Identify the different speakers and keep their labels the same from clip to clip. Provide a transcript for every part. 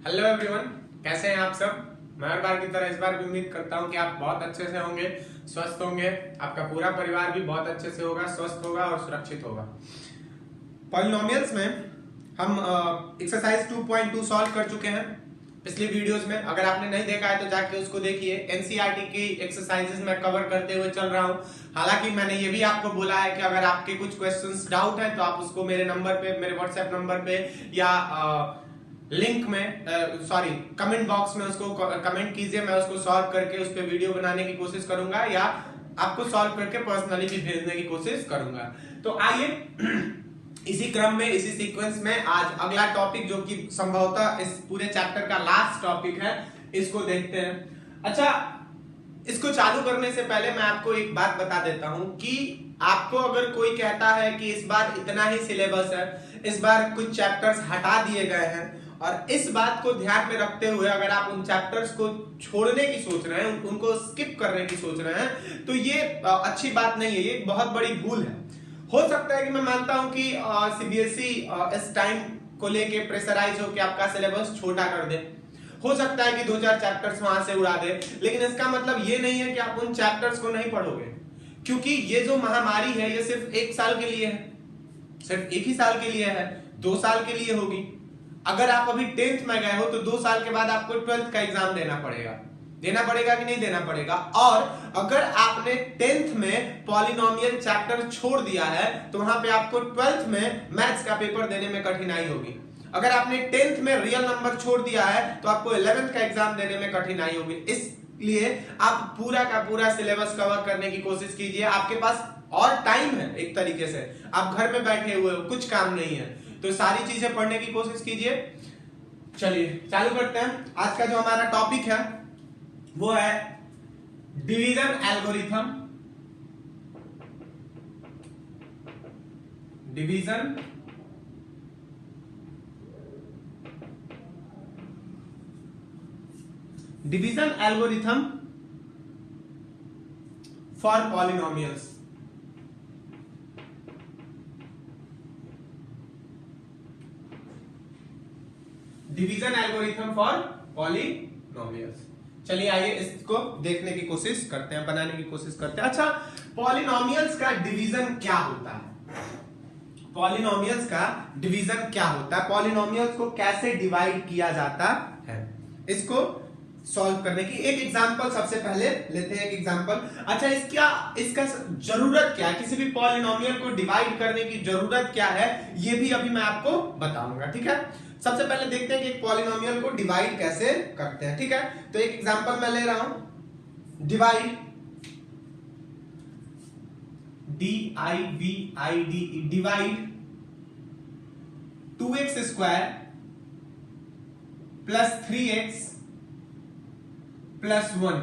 Speaker 1: Hello everyone, कैसे हैं आप सब। मैं हर बार की तरह इस बार भी उम्मीद करता हूं कि आप बहुत अच्छे से होंगे, स्वस्थ होंगे। आपका पूरा परिवार भी बहुत अच्छे से होगा, स्वस्थ होगा और सुरक्षित होगा। पॉलिनोमियल्स में हम एक्सरसाइज 2.2 सॉल्व कर चुके हैं पिछली वीडियोस में। अगर आपने नहीं देखा है तो जाके उसको देखिए। एनसीईआरटी की एक्सरसाइजेस में कवर करते हुए चल रहा हूं। हालांकि मैंने ये भी आपको बोला है कि अगर आपके कुछ क्वेश्चंस डाउट है तो आप उसको मेरे नंबर पे, मेरे व्हाट्सएप नंबर पे या लिंक में कमेंट बॉक्स में उसको कमेंट कीजिए। मैं उसको सॉल्व करके उस पर वीडियो बनाने की कोशिश करूंगा या आपको सॉल्व करके पर्सनली भी भेजने की कोशिश करूंगा। तो आइए इसी क्रम में, इसी सीक्वेंस में आज अगला टॉपिक जो कि संभवतः इस पूरे चैप्टर का लास्ट टॉपिक है, इसको देखते हैं। अच्छा, इसको चालू करने से पहले मैं आपको एक बात बता देता हूं कि आपको अगर कोई कहता है कि इस बार इतना ही सिलेबस है, इस बार कुछ चैप्टर्स हटा दिए गए हैं, और इस बात को ध्यान में रखते हुए अगर आप उन चैप्टर्स को छोड़ने की सोच रहे हैं, उनको स्किप करने की सोच रहे हैं, तो ये अच्छी बात नहीं है, ये बहुत बड़ी भूल है। हो सकता है कि मैं मानता हूं कि सीबीएसई इस टाइम को लेके प्रेशराइज होकर आपका सिलेबस छोटा कर दे। हो सकता है कि 2-4 चैप्टर्स वहां से उड़ा दे, लेकिन इसका मतलब ये नहीं है कि आप उन चैप्टर्स को नहीं पढ़ोगे, क्योंकि ये जो महामारी है ये सिर्फ 1 साल के लिए है, सिर्फ 1 ही साल के लिए है, 2 साल के लिए होगी। अगर आप अभी 10th में गए हो तो 2 साल के बाद आपको 12th का एग्जाम देना पड़ेगा कि नहीं देना पड़ेगा। और अगर आपने 10th में पॉलिनोमियल चैप्टर छोड़ दिया है तो वहां पे आपको 12th में मैथ्स का पेपर देने में कठिनाई होगी। अगर आपने 10th में रियल नंबर छोड़ दिया है तो आपको 11th का एग्जाम देने में कठिनाई होगी। इसलिए आप पूरा का पूरा सिलेबस कवर करने की कोशिश कीजिए। आपके पास और टाइम है, एक तरीके से आप घर में बैठे हुए हो, कुछ काम नहीं है, तो सारी चीजें पढ़ने की कोशिश कीजिए। चलिए चालू करते हैं। आज का जो हमारा टॉपिक है वो है division algorithm. Division algorithm for polynomials. Division algorithm for polynomials. चलिए आइए इसको देखने की कोशिश करते हैं, बनाने की कोशिश करते हैं। अच्छा, पॉलिनोमियल्स का डिवीजन क्या होता है? पॉलिनोमियल्स का डिवीजन क्या होता है? पॉलिनोमियल्स को कैसे डिवाइड किया जाता है, इसको सॉल्व करने की एक एग्जांपल सबसे पहले लेते हैं। एक एग्जांपल। अच्छा, इसका जरूरत क्या है, किसी भी पॉलिनोमियल को डिवाइड करने की जरूरत क्या है, ये भी अभी मैं आपको बताऊंगा। ठीक है, सबसे पहले देखते हैं कि एक पॉलिनोमियल को डिवाइड कैसे करते हैं। ठीक है, तो एक एग्जांपल मैं ले रहा हूं। Divide, DIVIDE, divide 2x square plus 3x plus 1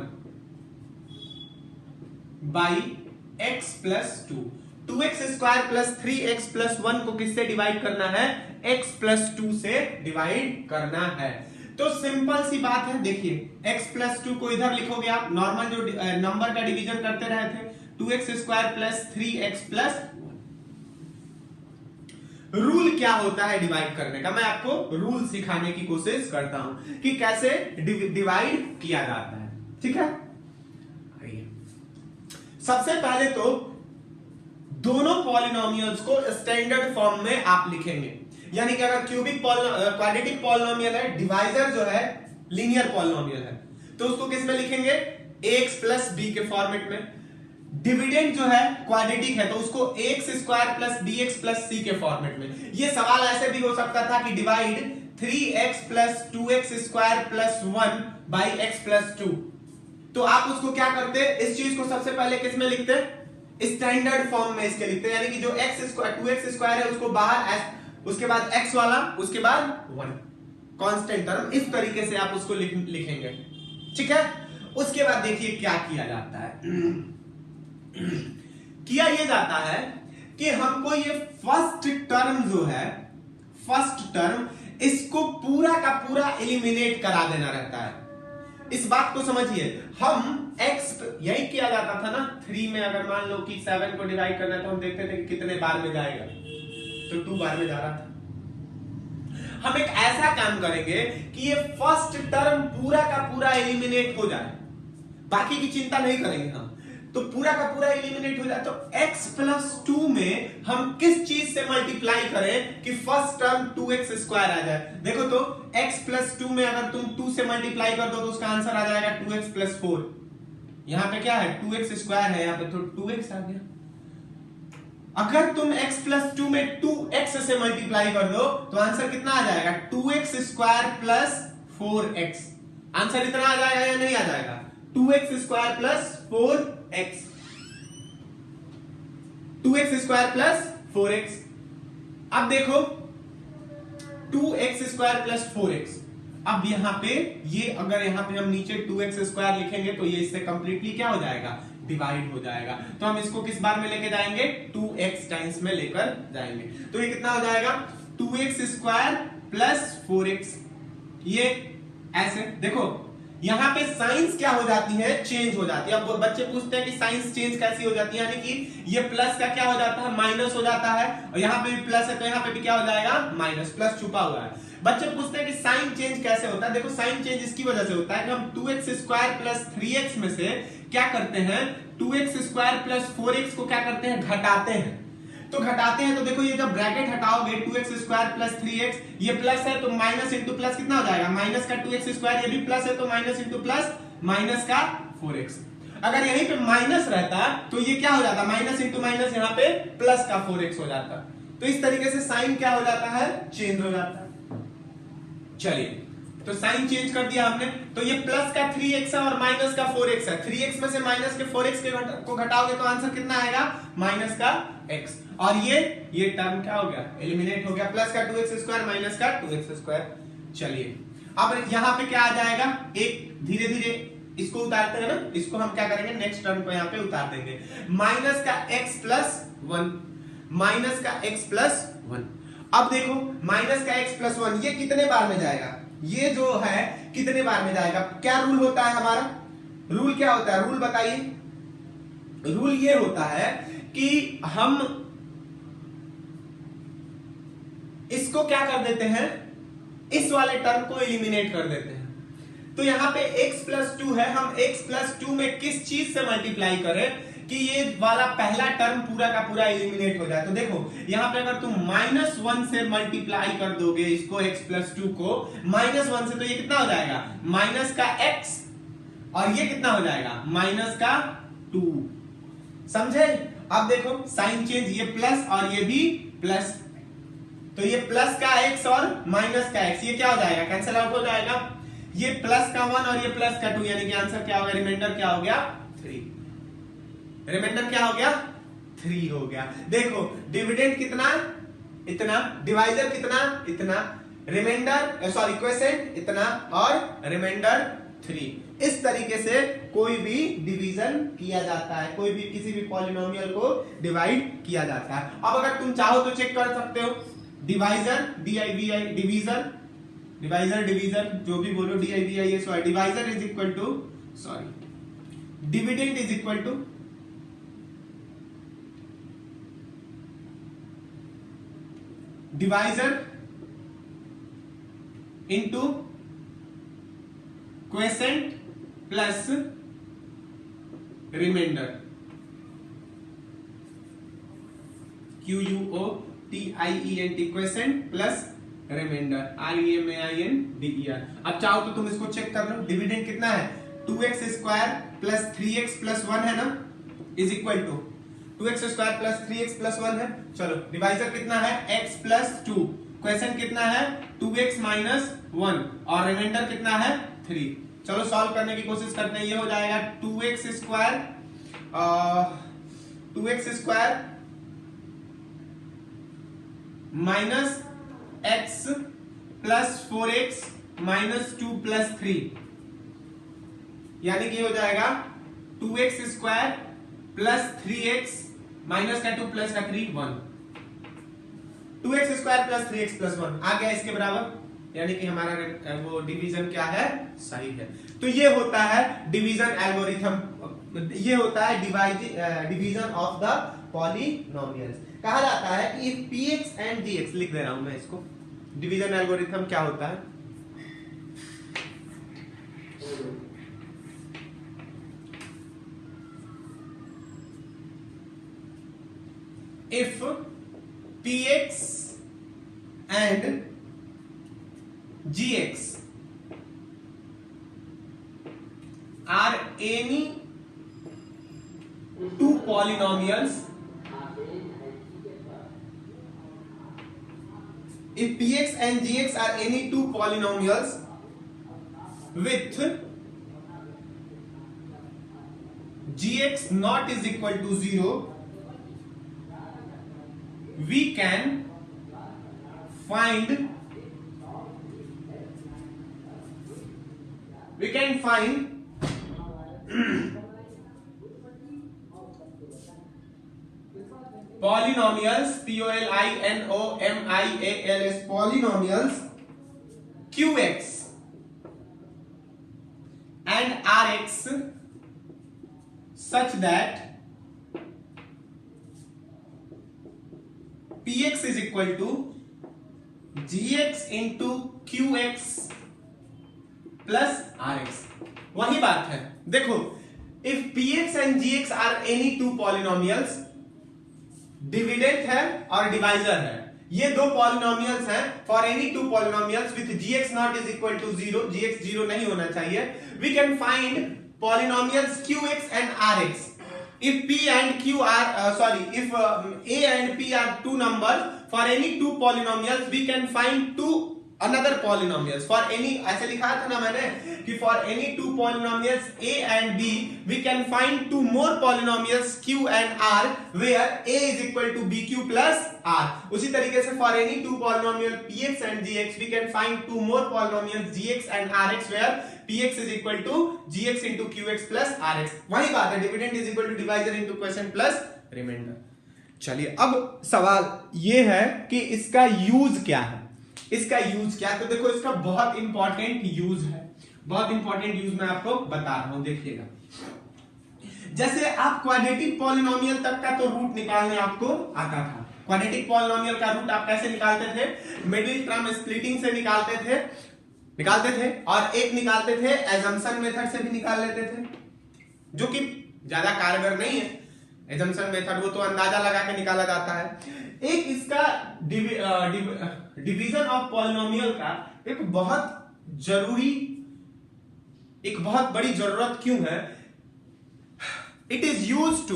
Speaker 1: by x plus 2। 2x square plus 3x plus 1 को किससे डिवाइड करना है? x प्लस 2 से डिवाइड करना है। तो सिंपल सी बात है, देखिए x प्लस 2 को इधर लिखोगे आप, नॉर्मल जो नंबर का डिवीजन करते रहे थे, 2x square plus 3x plus 1। Rule क्या होता है डिवाइड करने का? मैं आपको रूल सिखाने की कोशिश करता हूं कि कैसे डिवाइड किया जाता है। ठीक है, सबसे पहले तो दोनों पॉलिनोमियल्स को स्टैंडर्ड फॉर्म में आप लिखेंगे। यानी कि अगर क्वाड्रेटिक पॉलिनोमियल है, डिवाइजर जो है लीनियर पॉलिनोमियल है, तो उसको किस में लिखेंगे? ax प्लस b के फॉर्मेट में। डिविडेंड जो है क्वाड्रेटिक है तो उसको x square plus bx plus c के फॉर्मेट में। ये सवाल ऐसे भी हो सकता था कि divide 3x plus 2x square plus 1 by x plus 2, तो आप उसको क्या करते? इस चीज को सबसे पहले किस में लिखते? स्टैंडर्ड फॉर्म में इसके लिखते हैं। यानी कि जो x स्क्वायर 2x स्क्वायर है उसको बाहर, उसके बाद x वाला, उसके बाद 1 कांस्टेंट टर्म, इस तरीके से आप उसको लिखेंगे। ठीक है, उसके बाद देखिए क्या किया जाता है। किया ये जाता है कि हमको ये फर्स्ट टर्म जो है, फर्स्ट टर्म, इसको पूरा का पूरा एलिमिनेट करा देना रहता है। इस बात को समझिए, हम x यही किया जाता था ना 3 में। अगर मान लो कि 7 को डिवाइड करना है तो हम देखते थे कि कितने बार में जाएगा, तो 2 बार में जा रहा था। हम एक ऐसा काम करेंगे कि ये फर्स्ट टर्म पूरा का पूरा एलिमिनेट हो जाए, बाकी की चिंता नहीं करेंगे हम, तो पूरा का पूरा एलिमिनेट हो जाए। तो x प्लस 2 में हम किस चीज से मल्टीप्लाई करें कि फर्स्ट टर्म 2x स्क्वायर आ जाए। देखो तो x प्लस 2 में अगर तुम 2 से मल्टीप्लाई कर दो तो उसका आंसर आ जाएगा 2x प्लस 4। यहां पे क्या है 2x स्क्वायर है, यहां पे तो 2x आ गया। अगर तुम x प्लस 2 में 2x से मल्टीप्लाई कर दो तो आंसर कितना आ जाएगा 2x square plus 4x। Answer इतना आ जाएगा या नहीं आ जाएगा 2x square plus 4x, 2x square plus 4x। अब देखो 2x स्क्वायर प्लस 4x, अब यहां पे ये अगर यहां पे हम नीचे 2x स्क्वायर लिखेंगे तो ये इससे कंप्लीटली क्या हो जाएगा डिवाइड हो जाएगा। तो हम इसको किस बार में लेके जाएंगे 2x टाइम्स में लेकर जाएंगे। तो ये कितना हो जाएगा 2x स्क्वायर प्लस 4x। ये ऐसे देखो यहां पे साइंस क्या हो जाती है चेंज हो जाती है। अब बच्चे पूछते हैं कि साइंस चेंज कैसी हो जाती है, यानी कि ये प्लस का क्या हो जाता है माइनस हो जाता है, और यहां पे भी प्लस है तो यहां पे भी क्या हो जाएगा माइनस, प्लस छुपा हुआ है। बच्चे पूछते हैं कि साइन चेंज कैसे होता है। देखो साइन चेंज इसकी वजह से होता है कि हम 2x स्क्वायर प्लस 3x में से क्या करते हैं 2x स्क्वायर प्लस 4x को क्या करते हैं घटाते हैं। तो घटाते हैं तो देखो ये जब bracket हटाओगे 2x square plus 3x, ये प्लस है तो माइनस इंटू प्लस कितना हो जाएगा माइनस का 2x स्क्वायर, ये भी प्लस है तो माइनस इंटू प्लस माइनस का 4x। अगर यहीं पे माइनस रहता तो ये क्या हो जाता माइनस इंटू माइनस यहाँ पे प्लस का 4x हो जाता। तो इस तरीके से साइन क्या हो जाता है चेंज हो जाता है। चलिए तो साइन चेंज कर दिया हमने, तो ये प्लस का 3x है और माइनस का 4x है। 3x में से माइनस के 4x को घटाओगे तो आंसर कितना आएगा माइनस का x, और ये टर्म क्या हो गया एलिमिनेट हो गया, प्लस का 2x स्क्वायर माइनस का 2x स्क्वायर। चलिए अब यहाँ पे क्या आ जाएगा एक धीरे धीरे इसको उतारते हैं ना, इसको हम क्या करेंगे नेक्स्ट टर्म को यहाँ पे उतार देंगे। माइनस का x प्लस 1, माइनस का x प्लस 1। अब देखो माइनस का x प्लस 1 ये कितने बार में जाएगा, ये जो है कितने बार में जाएगा। क्या रूल होता है हमारा, रूल क्या होता है रूल बताइए। रूल ये होता है कि हम इसको क्या कर देते हैं इस वाले टर्म को एलिमिनेट कर देते हैं। तो यहां पे x प्लस 2 है, हम x प्लस 2 में किस चीज से मल्टीप्लाई करें कि ये वाला पहला टर्म पूरा का पूरा एलिमिनेट हो जाए। तो देखो यहां पे अगर तुम -1 से मल्टीप्लाई कर दोगे इसको x प्लस 2 को -1 से, तो ये कितना हो जाएगा माइनस का x, और ये कितना हो जाएगा माइनस का 2। समझे। अब देखो साइन चेंज, ये प्लस और ये भी प्लस, तो ये प्लस का x और माइनस का x ये क्या हो जाएगा कैंसिल आउट हो जाएगा। ये प्लस का 1 और ये प्लस का 2, यानी कि आंसर क्या हो गया रिमाइंडर क्या हो गया 3। रिमाइंडर क्या हो गया 3 हो गया। देखो डिविडेंड कितना इतना, डिवाइजर कितना इतना, रिमाइंडर सॉरी क्वोशिएंट इतना और रिमाइंडर 3। इस तरीके से कोई भी डिवीजन किया जाता है, कोई भी किसी भी पॉलिनोमियल को डिवाइड किया जाता है। अब अगर तुम चाहो तो चेक कर सकते हो divisor DIVI divisor, divisor divisor जो भी बोलो DIVI sorry divisor is equal to sorry dividend is equal to divisor into quotient plus remainder, QUOTIENT quotient plus remainder REMAINDER। अब चाहो तो तुम इसको चेक कर लो, डिविडेंड कितना है 2x square plus 3x plus 1 है ना, is equal to 2x square plus 3x plus 1 है। चलो डिवाइजर कितना है x प्लस 2, क्वोशिएंट कितना है 2x माइनस 1 और रिमाइंडर कितना है 3। चलो सॉल्व करने की कोशिश करते हैं। ये हो जाएगा 2x square minus x plus 4x minus 2 plus 3, यानी कि हो जाएगा 2x square plus 3x minus का 2 प्लस का 3 1, 2x square plus 3x plus 1 आ गया इसके बराबर, यानी कि हमारा वो डिवीजन क्या है सही है। तो ये होता है डिवीजन एल्गोरिथम, ये होता है डिवीजन ऑफ द पॉलिनोमियल्स। कहा जाता है कि इफ px एंड gx, लिख दे रहा हूं मैं इसको, डिवीजन एल्गोरिथम क्या होता है? If px and gx are any two polynomials, if px and gx are any two polynomials with gx not is equal to 0, we can find polynomials, polynomials, polynomials qx and rx such that px is equal to gx into qx plus rx। वही बात है, देखो if px and gx are any two polynomials, dividend है और divisor है, ये दो polynomials हैं। For any two polynomials with gx not is equal to 0, gx 0 नहीं होना चाहिए, we can find polynomials qx and rx। if p and q are if a and p are two numbers, for any two polynomials we can find two another polynomials। for any, ऐसे लिखा था ना मैंने कि for any two polynomials a and b we can find two more polynomials q and r where a is equal to bq plus r। उसी तरीके से for any two polynomial px and gx we can find two more polynomials gx and rx where px is equal to gx into qx plus rx। वही बात है, dividend is equal to divisor into quotient plus remainder. चलिए अब सवाल ये है कि इसका यूज क्या है, इसका यूज क्या है? तो देखो इसका बहुत इंपॉर्टेंट यूज है, बहुत इंपॉर्टेंट यूज मैं आपको बता रहा हूं, देखिएगा। जैसे आप क्वाड्रेटिक पॉलिनोमियल तक का तो रूट निकालने आपको आता था। क्वाड्रेटिक पॉलिनोमियल का रूट आप कैसे निकालते थे? मिडिल टर्म स्प्लिटिंग से निकालते थे और एक निकालते थे एजम्पशन मेथड से भी निकाल लेते थे, जो कि ज्यादा कारगर नहीं है। एजम्पशन मेथड वो तो अंदाजा लगा के निकाला जाता है। एक इसका डिवीजन ऑफ पॉलिनोमियल का एक बहुत बड़ी जरूरत क्यों है? It is used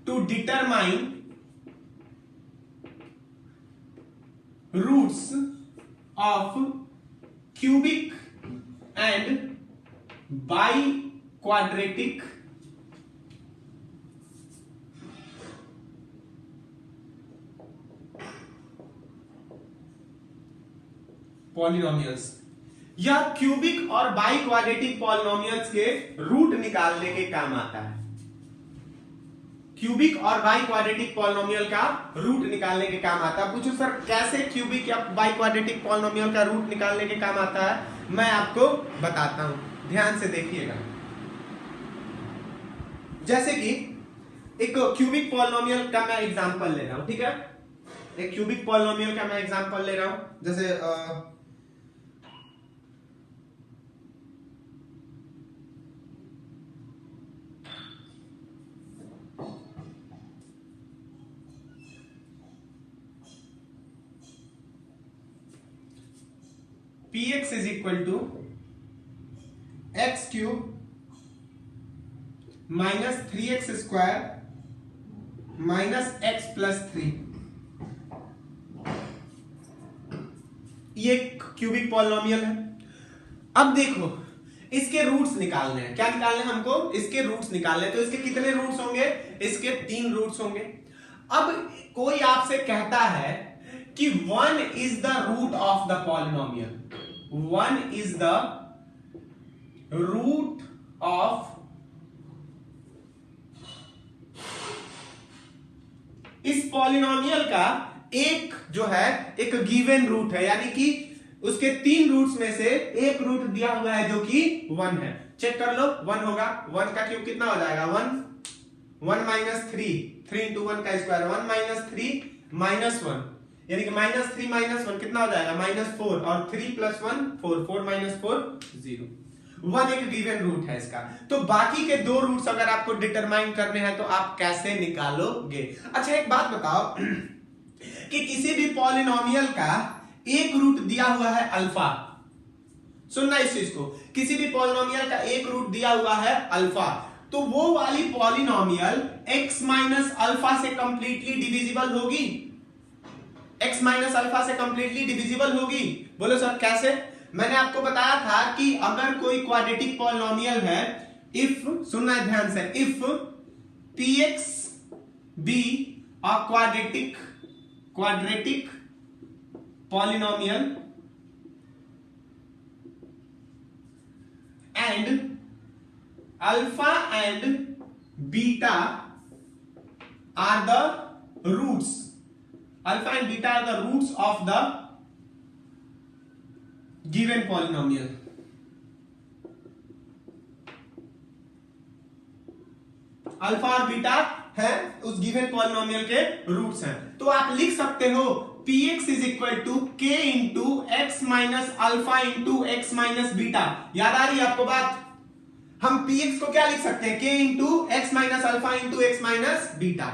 Speaker 1: to determine roots of cubic and biquadratic polynomials. यह क्यूबिक और बाई क्वाड्रेटिक पॉलिनोमियल्स के रूट निकालने के काम आता है। क्यूबिक और बाई क्वाड्रेटिक पॉलिनोमियल का रूट निकालने के काम आता है। पूछो सर कैसे क्यूबिक या बाई क्वाड्रेटिक पॉलिनोमियल का रूट निकालने के काम आता है? मैं आपको बताता हूं, ध्यान से देखिएगा। जैसे कि एक क्यूबिक पॉलिनोमियल का मैं एग्जांपल ले रहा हूं, ठीक है? एक क्यूबिक पॉलिनोमियल का मैं एग्जांपल ले रहा हूं, जैसे px is equal to x cube minus 3x square minus x plus 3। ये क्यूबिक पॉलिनोमियल है। अब देखो इसके रूट्स निकालने हैं। क्या निकालने हैं हमको? इसके रूट्स निकालने हैं। तो इसके कितने रूट्स होंगे? इसके 3 रूट्स होंगे। अब कोई आपसे कहता है कि 1 is the root of the polynomial, 1 is the root of इस पॉलिनोमियल का एक जो है एक गिवन रूट है, यानी कि उसके 3 रूट्स में से एक रूट दिया हुआ है जो कि 1 है। चेक कर लो, 1 होगा, 1 का क्यूब कितना हो जाएगा? 1 1 माइनस 3 3 इंटू 1 का स्क्वायर 1 माइनस 3 माइनस 1 यानी कि माइनस 3 माइनस 1 कितना हो जाएगा -4 और 3 प्लस 1 4 4 माइनस 4 0 1 एक गिवन रूट है इसका। तो बाकी के दो रूट्स अगर आपको डिटरमाइन करने हैं तो आप कैसे निकालोगे? अच्छा एक बात बताओ कि किसी भी पॉलिनोमियल का एक रूट दिया हुआ है अल्फा, सुनना इस चीज को, किसी भी पॉलिनोमियल का एक रूट दिया हुआ है अल्फा, तो वो वाली पॉलिनोमियल x माइनस अल्फा से कंप्लीटली डिविजिबल होगी, x माइनस अल्फा से कंप्लीटली डिविजिबल होगी। बोलो सर कैसे? मैंने आपको बताया था कि अगर कोई क्वाड्रेटिक पॉलिनोमियल है, इफ, सुनना है ध्यान से, if px be a quadratic polynomial and alpha and beta are the roots, alpha and beta are the roots of the given polynomial, alpha और बीटा है उस गिवन पॉलिनोमियल के रूट्स हैं, तो आप लिख सकते हो px is equal to k into X minus alpha into X minus beta. याद आ रही है आपको बात? हम px को क्या लिख सकते हैं? k into X minus alpha into X minus beta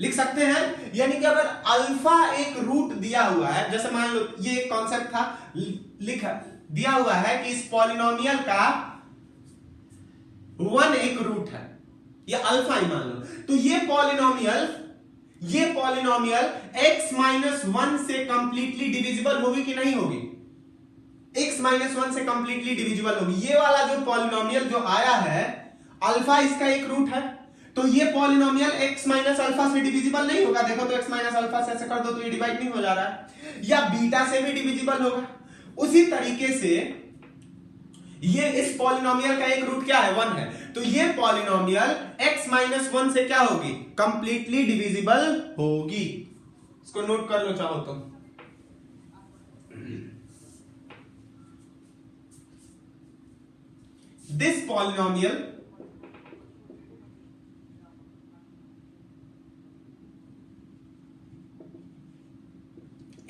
Speaker 1: लिख सकते हैं। यानी कि अगर अल्फा एक रूट दिया हुआ है, जैसे मान लो ये एक कॉन्सेप्ट था, लिखा दिया हुआ है कि इस पॉलिनोमियल का 1 एक रूट है, ये अल्फा ही मान लो, तो ये पॉलिनोमियल x माइनस 1 से कंप्लीटली डिविजिबल होगी कि नहीं होगी? x माइनस 1 से कंप्लीटली डिविजिबल होगी। ये वाला जो पॉलिनोमियल जो आया है, अल्फा इसका एक रूट है, तो ये पॉलिनोमियल x माइनस अल्फा से डिविजिबल नहीं होगा। देखो तो x माइनस अल्फा से ऐसे कर दो तो ये डिवाइड नहीं हो जा रहा है, या बीटा से भी डिविजिबल होगा। उसी तरीके से ये इस पॉलिनोमियल का एक रूट क्या है? 1 है, तो ये पॉलिनोमियल x माइनस 1 से क्या होगी? कंप्लीटली डिविजिबल होगी। इसको नोट कर लो चाहो तो। This polynomial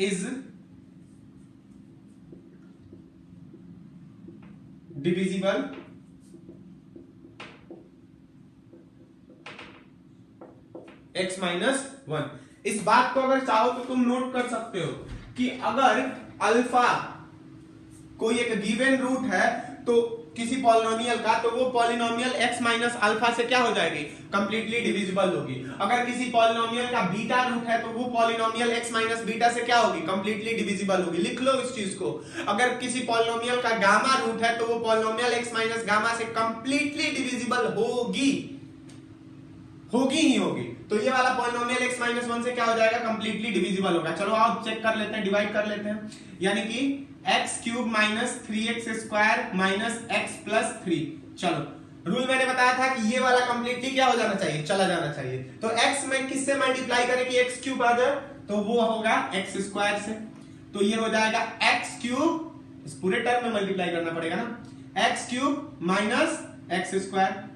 Speaker 1: is divisible x minus 1। इस बात को अगर चाहो तो तुम नोट कर सकते हो कि अगर अल्फा कोई एक गिवन रूट है तो किसी पॉलिनोमियल का, तो वो पॉलिनोमियल x माइनस अल्फा से क्या हो जाएगी? कंप्लीटली डिविजिबल होगी। अगर किसी पॉलिनोमियल का बीटा रूट है तो वो पॉलिनोमियल x माइनस बीटा से क्या होगी? कंप्लीटली डिविजिबल होगी। लिख लो इस चीज को। अगर किसी पॉलिनोमियल का गामा रूट है तो वो पॉलिनोमियल x माइनस गामा से कंप्लीटली डिविजिबल होगी ही होगी। तो ये वाला पॉलिनोमियल x माइनस 1 से क्या हो जाएगा? कंप्लीटली डिविजिबल होगा। चलो आप चेक कर लेते हैं, डिवाइड कर लेते हैं। यानी कि x cube minus 3x square minus x plus 3। चलो रूल मैंने बताया था कि ये वाला कंप्लीटली क्या हो जाना चाहिए? चला जाना चाहिए। तो x में किससे मल्टीप्लाई करें कि x क्यूब आ जाए? तो वो होगा x स्क्वायर से, तो ये हो जाएगा x क्यूब, इस पूरे टर्म में मल्टीप्लाई करना पड़ेगा ना, x cube minus x square.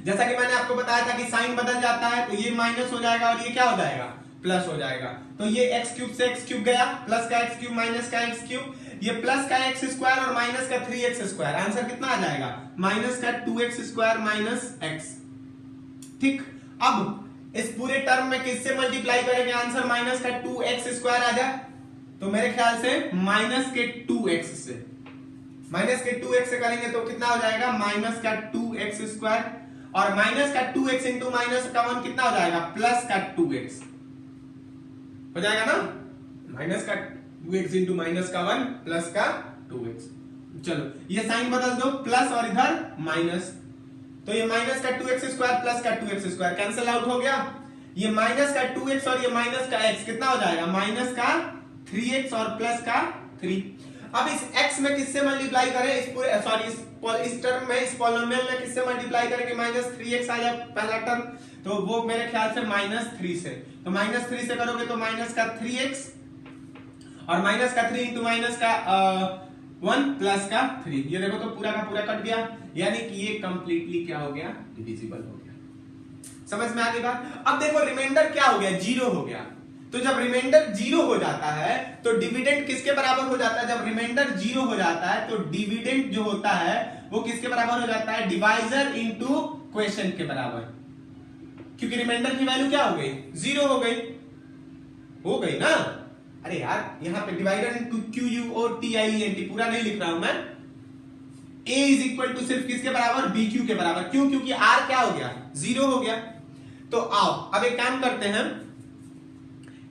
Speaker 1: जैसा कि मैंने आपको बताया था कि साइन बदल जाता है, तो ये माइनस हो जाएगा और ये क्या हो जाएगा? प्लस हो जाएगा। तो ये x क्यूब से x क्यूब गया, प्लस का x क्यूब माइनस का x क्यूब, ये प्लस का x स्क्वायर और माइनस का 3x स्क्वायर। आंसर कितना आ जाएगा? माइनस का 2x स्क्वायर माइनस x। ठीक, अब इस पूरे टर्म में किससे मल्टीप्लाई करेंगे? आंसर माइनस का 2x स्क्वायर आ जाए, तो मेरे ख्याल से माइनस के 2x से, माइनस के 2x से करेंगे तो कितना हो जाएगा? माइनस का 2x स्क्वायर, और माइनस का 2x इंटू माइनस का 1 कितना हो जाएगा? प्लस का 2x हो जाएगा ना, माइनस का 2x इंटू माइनस का 1 प्लस का 2x। चलो ये साइन बदल दो, प्लस और इधर माइनस, तो ये माइनस का 2x स्क्वायर प्लस का 2x स्क्वायर कैंसिल आउट हो गया। ये माइनस का 2x और ये माइनस का x कितना हो जाएगा? माइनस का 3x और प्लस का 3। अब इस x में किससे मल्टीप्लाई करें? इस पूरे सॉरी इस टर्म में, इस पॉलिनोमियल में किससे मल्टीप्लाई करें कि माइनस 3x आ जाए पहला टर्म? तो वो मेरे ख्याल से माइनस 3 से, तो माइनस 3 से करोगे तो माइनस का 3x और माइनस का 3 इंटू माइनस का 1 प्लस का 3। ये देखो तो पूरा का पूरा कट गया, यानी कि ये कंप्लीटली क्या हो गया? डिविजिबल हो गया। समझ में आ गई बात। अब देखो रिमाइंडर क्या हो गया, जीरो हो गया। तो जब रिमाइंडर जीरो हो जाता है तो डिविडेंड किसके बराबर हो जाता है, जब रिमाइंडर जीरो हो जाता है तो डिविडेंड जो होता है वो किसके बराबर हो जाता है, डिवाइजर इनटू क्वेश्चन के बराबर, क्योंकि रिमाइंडर की वैल्यू क्या हो गई, जीरो हो गई ना। अरे यार यहां पे divider into Q U O T I E N पूरा नहीं लिख रहा हूं मैं। a इज इक्वल टू सिर्फ किसके बराबर, बी क्यू के बराबर, क्यों, क्योंकि r क्या हो गया, जीरो हो गया। तो आओ अब एक काम करते हैं,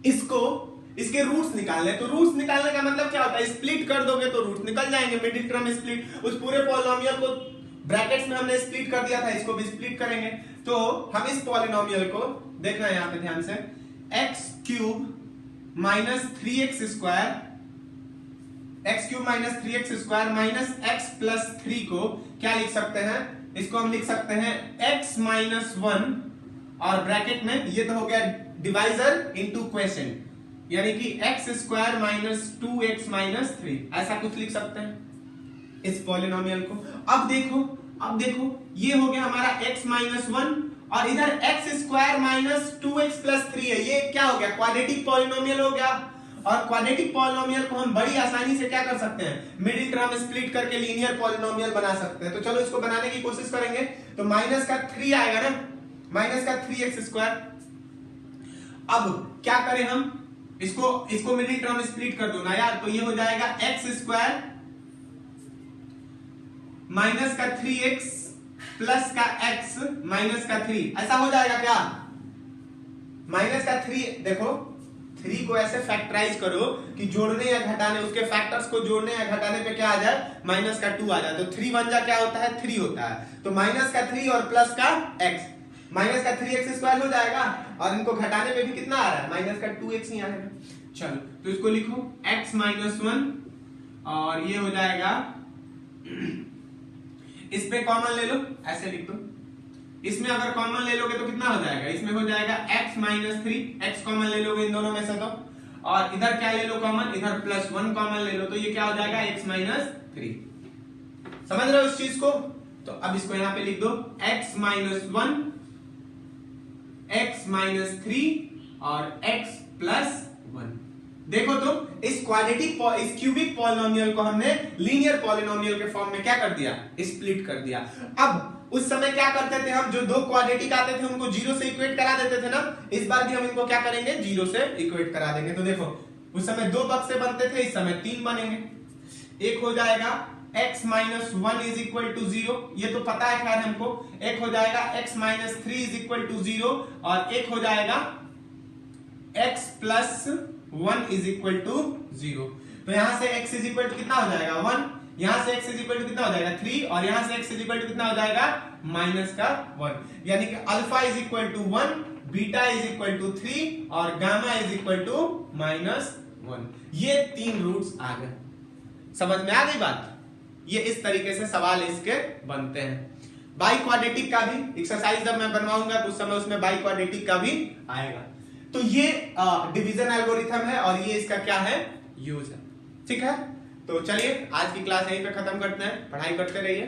Speaker 1: इसके रूट्स निकालने। तो रूट्स निकालने का मतलब क्या होता है, स्प्लिट कर दोगे तो रूट्स निकल जाएंगे, मिडिल टर्म स्प्लिट। उस पूरे पॉलिनोमियल को ब्रैकेट्स में हमने स्प्लिट कर दिया था, इसको भी स्प्लिट करेंगे। तो हम इस पॉलिनोमियल को देखना है यहां पे ध्यान से, x cube minus 3x square, x cube minus 3x square minus x plus 3 को क्या लिख सकते हैं, इसको हम लिख सकते हैं x माइनस 1 और ब्रैकेट में ये तो हो गया डिवाइजर इनटू क्वेश्चन, यानी कि x square minus 2x minus 3, ऐसा कुछ लिख सकते हैं इस पॉलिनोमियल को। अब देखो ये हो गया हमारा x माइनस 1 और इधर x square minus 2x plus 3 है, ये क्या हो गया, क्वाड्रेटिक पॉलिनोमियल हो गया। और क्वाड्रेटिक पॉलिनोमियल को हम बड़ी आसानी से क्या कर सकते हैं, मिडिल टर्म स्प्लिट करके लीनियर पॉलिनोमियल बना सकते हैं। तो चलो इसको बनाने की कोशिश करेंगे। तो माइनस का 3 आएगा ना, माइनस का 3x स्क्वायर। अब क्या करें हम, इसको मिडिल टर्म स्प्लिट कर दो ना यार, तो ये हो जाएगा एक्स स्क्वायर माइनस का 3x प्लस का x माइनस का 3, ऐसा हो जाएगा क्या, माइनस का 3, देखो 3 को ऐसे फैक्टराइज करो कि जोड़ने या घटाने, उसके फैक्टर्स को जोड़ने या घटाने पे क्या आ जाए, माइनस का 2 आ जाए। तो 3 1 जा क्या होता है, 3 होता है। तो माइनस का 3 और प्लस का x, माइनस का 3x स्क्वायर हो जाएगा और इनको घटाने पे भी कितना आ रहा है, माइनस का 2x ही आएगा। चलो तो इसको लिखो x माइनस 1 और ये हो जाएगा, इस पे कॉमन ले लो, ऐसे लिख दो। इसमें अगर कॉमन ले लोगे तो कितना हो जाएगा, इसमें हो जाएगा x माइनस 3, x कॉमन ले लोगे इन दोनों में से तो, और इधर क्या ले लो कॉमन, इधर प्लस 1 कॉमन ले लो, तो ये क्या हो जाएगा x माइनस 3। समझ रहे हो इस चीज को। तो अब इसको यहां पे लिख दो x माइनस 1, x माइनस 3 और x प्लस 1। देखो तो इस क्वाड्रेटिक इस क्यूबिक पॉलिनोमियल को हमने लीनियर पॉलिनोमियल के फॉर्म में क्या कर दिया, स्प्लिट कर दिया। अब उस समय क्या करते थे हम, जो दो क्वाड्रेटिक आते थे उनको जीरो से इक्वेट करा देते थे ना, इस बार भी हम इनको क्या करेंगे, जीरो से इक्वेट करा देंगे। तो देखो उस समय 2 बक्से बनते थे, इस समय 3 बनेंगे। एक हो जाएगा x minus 1 is equal to 0, ये तो पता है खैर हमको। एक हो जाएगा x minus 3 is equal to 0 और एक हो जाएगा x plus 1 is equal to 0। तो यहां से x इज इक्वल टू कितना हो जाएगा 1, यहां से x इज इक्वल टू कितना हो जाएगा 3 और यहां से x इज इक्वल टू कितना हो जाएगा माइनस का 1, यानी कि alpha is equal to 1, beta is equal to 3 और gamma is equal to minus 1। ये 3 रूट्स आ गए, समझ में आ गई बात। ये इस तरीके से सवाल इसके बनते हैं। बाई क्वाड्रेटिक का भी एक्सरसाइज जब मैं बनवाऊंगा तो उस समय उसमें बाई क्वाड्रेटिक का भी आएगा। तो ये डिवीजन एल्गोरिथम है और ये इसका क्या है, यूज है। ठीक है, तो चलिए आज की क्लास यहीं पे खत्म करते हैं। पढ़ाई करते रहिए।